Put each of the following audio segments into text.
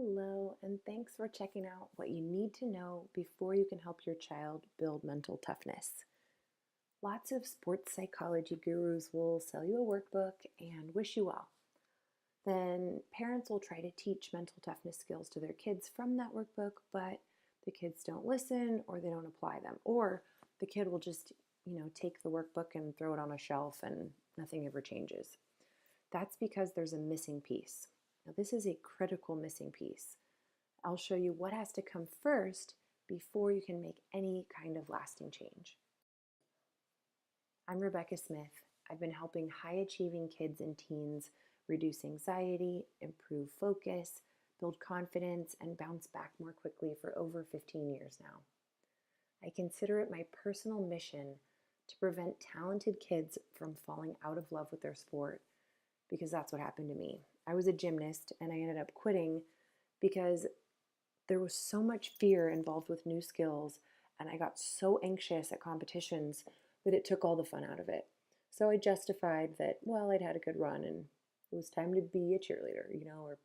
Hello, and thanks for checking out what you need to know before you can help your child build mental toughness. Lots of sports psychology gurus will sell you a workbook and wish you well. Then parents will try to teach mental toughness skills to their kids from that workbook, but the kids don't listen or they don't apply them. Or the kid will just, take the workbook and throw it on a shelf and nothing ever changes. That's because there's a missing piece. Now, this is a critical missing piece. I'll show you what has to come first before you can make any kind of lasting change. I'm Rebecca Smith. I've been helping high-achieving kids and teens reduce anxiety, improve focus, build confidence, and bounce back more quickly for over 15 years now. I consider it my personal mission to prevent talented kids from falling out of love with their sport, because that's what happened to me. I was a gymnast and I ended up quitting because there was so much fear involved with new skills, and I got so anxious at competitions that it took all the fun out of it. So I justified that, well, I'd had a good run and it was time to be a cheerleader, or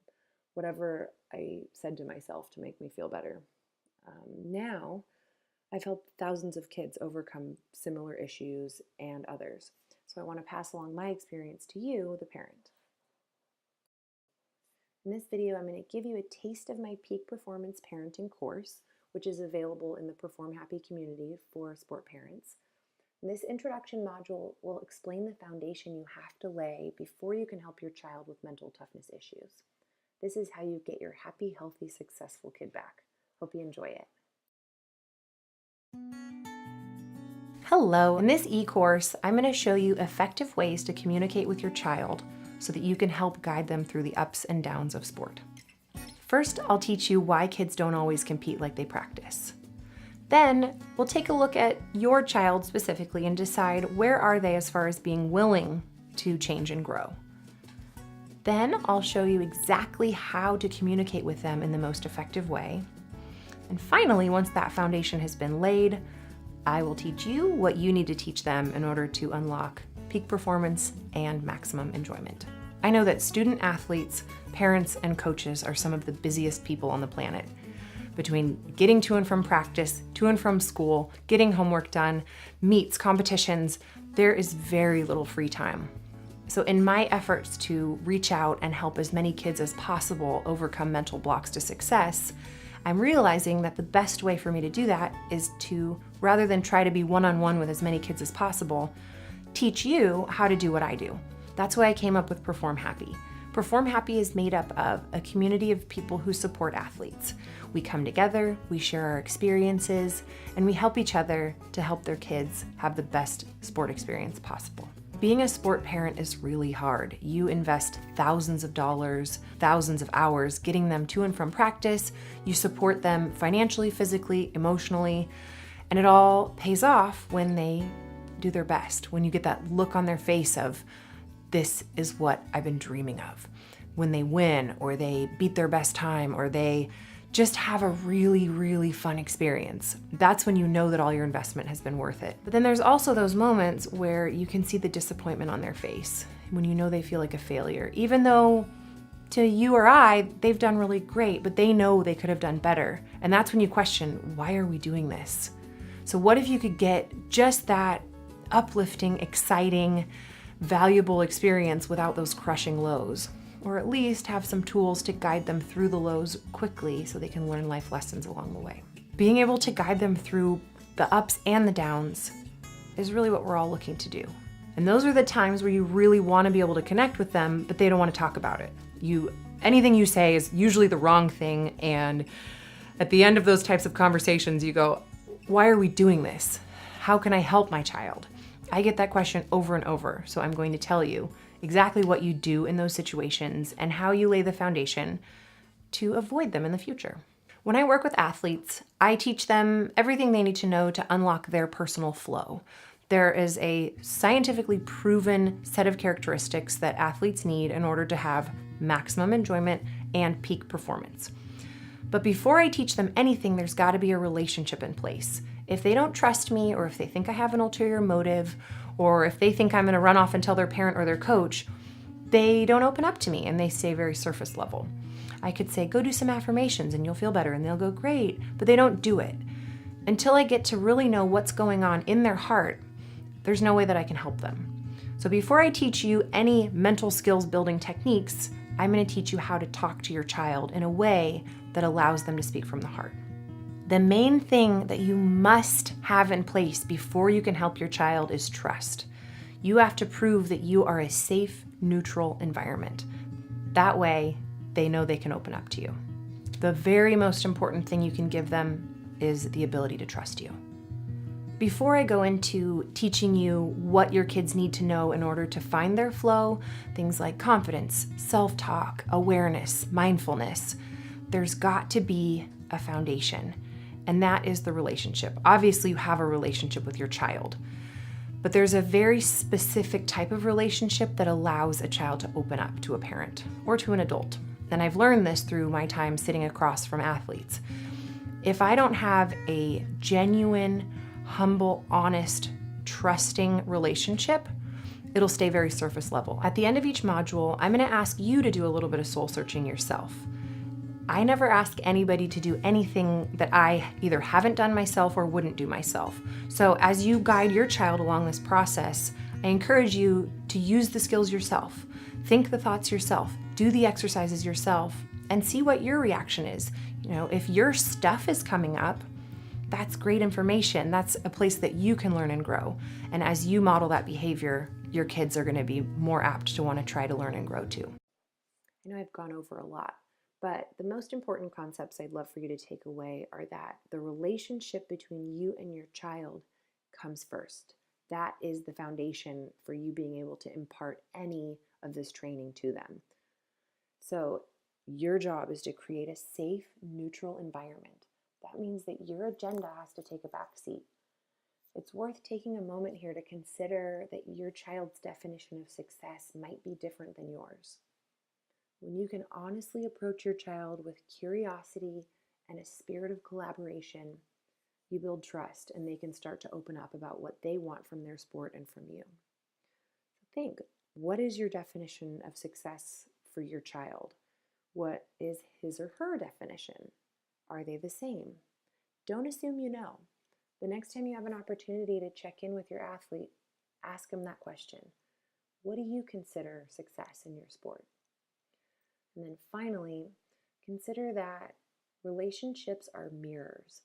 whatever I said to myself to make me feel better. Now, I've helped thousands of kids overcome similar issues and others. So I want to pass along my experience to you, the parent. In this video, I'm going to give you a taste of my Peak Performance Parenting course, which is available in the Perform Happy community for sport parents. And this introduction module will explain the foundation you have to lay before you can help your child with mental toughness issues. This is how you get your happy, healthy, successful kid back. Hope you enjoy it. Hello. In this e-course, I'm going to show you effective ways to communicate with your child so that you can help guide them through the ups and downs of sport. First, I'll teach you why kids don't always compete like they practice. Then, we'll take a look at your child specifically and decide where are they as far as being willing to change and grow. Then, I'll show you exactly how to communicate with them in the most effective way. And finally, once that foundation has been laid, I will teach you what you need to teach them in order to unlock peak performance and maximum enjoyment. I know that student athletes, parents, and coaches are some of the busiest people on the planet. Between getting to and from practice, to and from school, getting homework done, meets, competitions, there is very little free time. So in my efforts to reach out and help as many kids as possible overcome mental blocks to success, I'm realizing that the best way for me to do that is to, rather than try to be one-on-one with as many kids as possible, teach you how to do what I do. That's why I came up with Perform Happy. Perform Happy is made up of a community of people who support athletes. We come together, we share our experiences, and we help each other to help their kids have the best sport experience possible. Being a sport parent is really hard. You invest thousands of dollars, thousands of hours getting them to and from practice. You support them financially, physically, emotionally, and it all pays off when they do their best, when you get that look on their face of, this is what I've been dreaming of. When they win, or they beat their best time, or they just have a really, really fun experience. That's when you know that all your investment has been worth it. But then there's also those moments where you can see the disappointment on their face, when you know they feel like a failure, even though to you or I, they've done really great, but they know they could have done better. And that's when you question, why are we doing this? So what if you could get just that uplifting, exciting, valuable experience without those crushing lows? Or at least have some tools to guide them through the lows quickly so they can learn life lessons along the way. Being able to guide them through the ups and the downs is really what we're all looking to do. And those are the times where you really want to be able to connect with them, but they don't want to talk about it. Anything you say is usually the wrong thing, and at the end of those types of conversations, you go, why are we doing this? How can I help my child? I get that question over and over, so I'm going to tell you exactly what you do in those situations and how you lay the foundation to avoid them in the future. When I work with athletes, I teach them everything they need to know to unlock their personal flow. There is a scientifically proven set of characteristics that athletes need in order to have maximum enjoyment and peak performance. But before I teach them anything, there's got to be a relationship in place. If they don't trust me, or if they think I have an ulterior motive, or if they think I'm going to run off and tell their parent or their coach, they don't open up to me and they stay very surface level. I could say, go do some affirmations and you'll feel better. And they'll go, great, but they don't do it. Until I get to really know what's going on in their heart, there's no way that I can help them. So before I teach you any mental skills building techniques, I'm going to teach you how to talk to your child in a way that allows them to speak from the heart. The main thing that you must have in place before you can help your child is trust. You have to prove that you are a safe, neutral environment. That way, they know they can open up to you. The very most important thing you can give them is the ability to trust you. Before I go into teaching you what your kids need to know in order to find their flow, things like confidence, self-talk, awareness, mindfulness, there's got to be a foundation, and that is the relationship. Obviously, you have a relationship with your child, but there's a very specific type of relationship that allows a child to open up to a parent or to an adult. And I've learned this through my time sitting across from athletes. If I don't have a genuine, humble, honest, trusting relationship, it'll stay very surface level. At the end of each module, I'm going to ask you to do a little bit of soul searching yourself. I never ask anybody to do anything that I either haven't done myself or wouldn't do myself. So as you guide your child along this process, I encourage you to use the skills yourself. Think the thoughts yourself, do the exercises yourself, and see what your reaction is. If your stuff is coming up, that's great information. That's a place that you can learn and grow. And as you model that behavior, your kids are going to be more apt to want to try to learn and grow too. I know I've gone over a lot, but the most important concepts I'd love for you to take away are that the relationship between you and your child comes first. That is the foundation for you being able to impart any of this training to them. So your job is to create a safe, neutral environment. That means that your agenda has to take a back seat. It's worth taking a moment here to consider that your child's definition of success might be different than yours. When you can honestly approach your child with curiosity and a spirit of collaboration, you build trust and they can start to open up about what they want from their sport and from you. Think, what is your definition of success for your child? What is his or her definition? Are they the same? Don't assume you know. The next time you have an opportunity to check in with your athlete, ask them that question. What do you consider success in your sport? And then finally, consider that relationships are mirrors.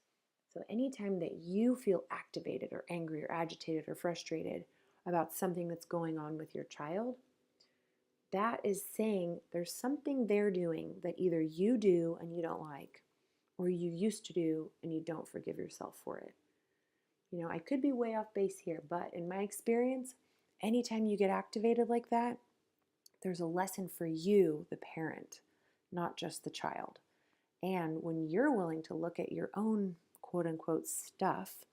So anytime that you feel activated or angry or agitated or frustrated about something that's going on with your child, that is saying there's something they're doing that either you do and you don't like, or you used to do and you don't forgive yourself for it. I could be way off base here, but in my experience, anytime you get activated like that, there's a lesson for you, the parent, not just the child. And when you're willing to look at your own quote unquote stuff,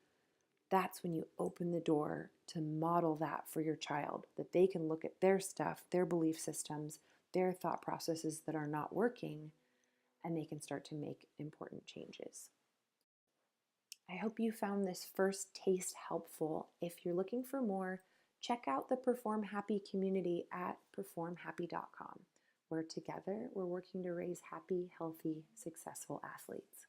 that's when you open the door to model that for your child, that they can look at their stuff, their belief systems, their thought processes that are not working, and they can start to make important changes. I hope you found this first taste helpful. If you're looking for more, check out the Perform Happy community at performhappy.com, where together we're working to raise happy, healthy, successful athletes.